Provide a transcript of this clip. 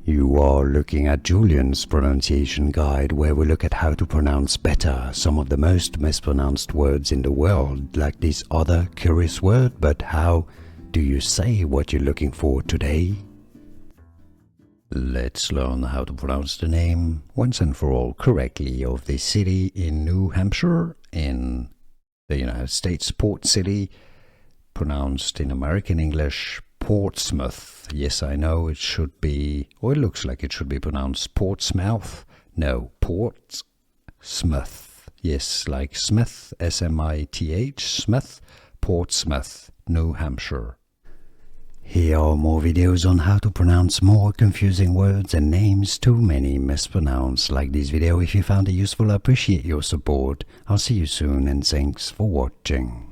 You are looking at Julian's pronunciation guide, where we look at how to pronounce better some of the most mispronounced words in the world, like this other curious word. But how do you say what you're looking for today? Let's learn how to pronounce the name once and for all correctly of this city in New Hampshire in the United States, port city, pronounced in American English Portsmouth. Yes, I know it should be, or it looks like it should be pronounced Portsmouth. No, Portsmouth. Yes, like Smith, S-M-I-T-H, Smith, Portsmouth, New Hampshire. Here are more videos on how to pronounce more confusing words and names too many mispronounced. Like this video if you found it useful. I appreciate your support. I'll see you soon and thanks for watching.